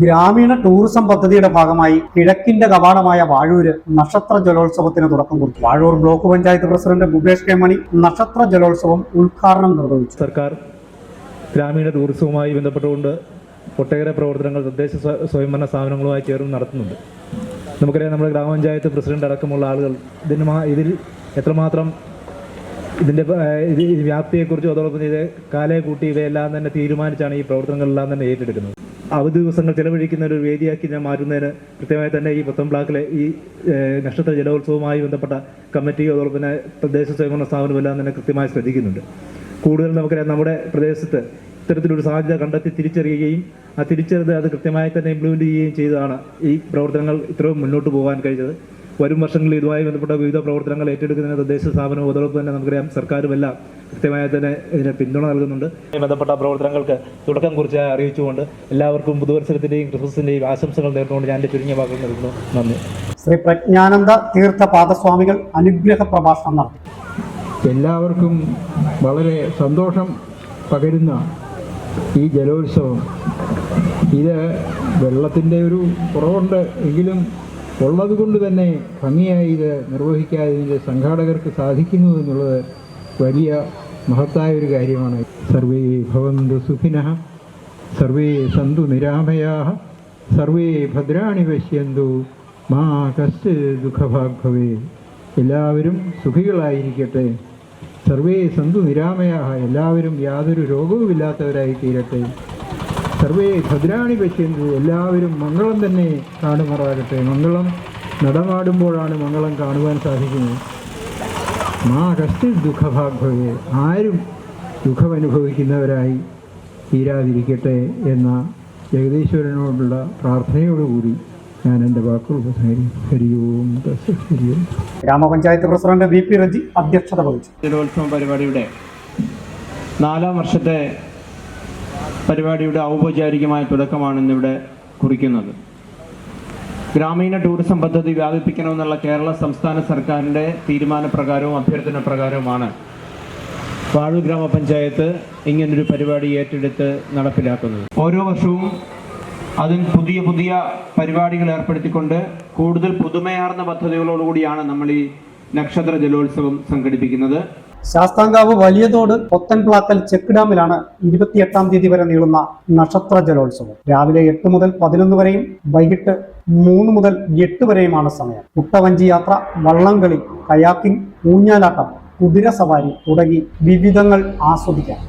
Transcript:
ഗ്രാമീണ ടൂറിസം പദ്ധതിയുടെ ഭാഗമായി കിഴക്കിന്റെ കവാടമായ വാഴൂര് നക്ഷത്ര ജലോത്സവത്തിന് തുടക്കം കുറിച്ചു. Vazhoor block panchayat president Mukesh K Mani നക്ഷത്ര ജലോത്സവം ഉദ്ഘാടനം നിർവഹിച്ചു. സർക്കാർ ഗ്രാമീണ ടൂറിസവുമായി ബന്ധപ്പെട്ടുകൊണ്ട് ഒട്ടേറെ പ്രവർത്തനങ്ങൾ തദ്ദേശ സ്വയംഭരണ സ്ഥാപനങ്ങളുമായി ചേർന്ന് നടത്തുന്നുണ്ട്. നമുക്കറിയാം, നമ്മുടെ ഗ്രാമപഞ്ചായത്ത് പ്രസിഡന്റ് അടക്കമുള്ള ആളുകൾ ഇതിൽ എത്രമാത്രം ഇതിൻ്റെ വ്യാപ്തിയെക്കുറിച്ചും അതോടൊപ്പം ഇത് കാലയെ കൂട്ടി ഇവയെല്ലാം തന്നെ തീരുമാനിച്ചാണ് ഈ പ്രവർത്തനങ്ങളെല്ലാം തന്നെ ഏറ്റെടുക്കുന്നത്. അവധി ദിവസങ്ങൾ ചെലവഴിക്കുന്ന ഒരു വേദിയാക്കി മാറ്റുന്നതിന് കൃത്യമായി തന്നെ ഈ പുത്തൻ ബ്ലോക്കിലെ ഈ നക്ഷത്ര ജലോത്സവവുമായി ബന്ധപ്പെട്ട കമ്മിറ്റി അതോടൊപ്പം തന്നെ തദ്ദേശ സ്വയംഭരണ സ്ഥാപനമെല്ലാം തന്നെ കൃത്യമായി ശ്രദ്ധിക്കുന്നുണ്ട്. കൂടുതൽ നമുക്കറിയാം, നമ്മുടെ പ്രദേശത്ത് ഇത്തരത്തിലൊരു സാധ്യത കണ്ടെത്തി തിരിച്ചറിയുകയും ആ തിരിച്ചറിഞ്ഞ് അത് കൃത്യമായി തന്നെ ഇംപ്ലിമെൻറ്റ് ചെയ്യുകയും ചെയ്തതാണ് ഈ പ്രവർത്തനങ്ങൾ ഇത്രയും മുന്നോട്ട് പോകാൻ കഴിഞ്ഞത്. വരും വർഷങ്ങളിൽ ഇതുമായി ബന്ധപ്പെട്ട വിവിധ പ്രവർത്തനങ്ങൾ ഏറ്റെടുക്കുന്നതിന് തദ്ദേശ സ്ഥാപനവും അതോടൊപ്പം തന്നെ നമുക്കറിയാം സർക്കാരുമെല്ലാം കൃത്യമായി തന്നെ ഇതിന് പിന്തുണ നൽകുന്നുണ്ട്. ബന്ധപ്പെട്ട പ്രവർത്തനങ്ങൾക്ക് തുടക്കം കുറിച്ച് അറിയിച്ചുകൊണ്ട് എല്ലാവർക്കും പുതുവത്സരത്തിൻ്റെയും ക്രിസ്മസിൻ്റെയും ആശംസകൾ നേർന്നുകൊണ്ട് ഞാൻ എൻ്റെ ചുരുങ്ങിയ വാക്കുകൾ നൽകുന്നു. നന്ദി. ശ്രീ പ്രജ്ഞാനന്ദ തീർത്ഥപാദസ്വാമികൾ അനുഗ്രഹ പ്രഭാഷണം നടത്തി. എല്ലാവർക്കും വളരെ സന്തോഷം പകരുന്ന ഈ ജലോത്സവം, ഇത് വെള്ളത്തിൻ്റെ ഒരു കുറവുണ്ട് എങ്കിലും ഉള്ളതുകൊണ്ട് തന്നെ ഭംഗിയായി ഇത് നിർവഹിക്കാൻ ഇതിൻ്റെ സംഘാടകർക്ക് സാധിക്കുന്നു എന്നുള്ളത് വലിയ മഹത്തായ ഒരു കാര്യമാണ്. സർവേ ഭവന്തു സുഖിനഃ, സർവേ സന്തു നിരാമയാഃ, സർവേ ഭദ്രാണി പശ്യന്തു, മാ കശ്ചിത് ദുഃഖഭാഗ് ഭവേത്. എല്ലാവരും സുഖികളായിരിക്കട്ടെ. സർവേ സന്തു നിരാമയാഃ, എല്ലാവരും യാതൊരു രോഗവുമില്ലാത്തവരായി തീരട്ടെ. സർവേ ഭദ്രാണി പശ്യന്തു, എല്ലാവരും മംഗളം തന്നെ കാണുമാറാകട്ടെ. മംഗളം നടമാടുമ്പോഴാണ് മംഗളം കാണുവാൻ സാധിക്കുന്നത്. മാ കശ്ചിത് ദുഃഖഭാഗ് ഭവേത്, ആരും ദുഃഖമനുഭവിക്കുന്നവരായി തീരാതിരിക്കട്ടെ എന്ന ജഗദീശ്വരനോടുള്ള പ്രാർത്ഥനയോടുകൂടി ഞാൻ എൻ്റെ വാക്കുകൾ ഉപസംഹരിക്കും. ഹരിയോം ഹരിയോം. ഗ്രാമപഞ്ചായത്ത് പ്രസിഡന്റ് വി പി റജി അധ്യക്ഷത വഹിച്ചു. ജലോത്സവം പരിപാടിയുടെ 4ാം വർഷത്തെ പരിപാടിയുടെ ഔപചാരികമായ തുടക്കമാണ് ഇന്നിവിടെ കുറിക്കുന്നത്. ഗ്രാമീണ ടൂറിസം പദ്ധതി വ്യാപിപ്പിക്കണമെന്നുള്ള കേരള സംസ്ഥാന സർക്കാരിൻ്റെ തീരുമാനപ്രകാരവും അഭ്യർത്ഥന പ്രകാരവുമാണ് വാഴൂർ ഗ്രാമപഞ്ചായത്ത് ഇങ്ങനൊരു പരിപാടി ഏറ്റെടുത്ത് നടപ്പിലാക്കുന്നത്. ഓരോ വർഷവും അതിന് പുതിയ പുതിയ പരിപാടികൾ ഏർപ്പെടുത്തിക്കൊണ്ട് കൂടുതൽ പുതുമയാർന്ന പദ്ധതികളോടുകൂടിയാണ് നമ്മൾ ഈ നക്ഷത്ര ജലോത്സവം സംഘടിപ്പിക്കുന്നത്. ശാസ്താംകാവ് വലിയതോട് പൊത്തൻപ്ലാക്കൽ ചെക്ക് ഡാമിലാണ് 28-ാം തീയതി വരെ നീളുന്ന നക്ഷത്ര ജലോത്സവം. രാവിലെ 8 മുതൽ 11 വരെയും വൈകിട്ട് 3 മുതൽ 8 വരെയുമാണ് സമയം. കുട്ടവഞ്ചി യാത്ര, വള്ളംകളി, കയാക്കിംഗ്, ഊഞ്ഞാലാട്ടം, കുതിര സവാരി തുടങ്ങി വിവിധങ്ങൾ ആസ്വദിക്കാം.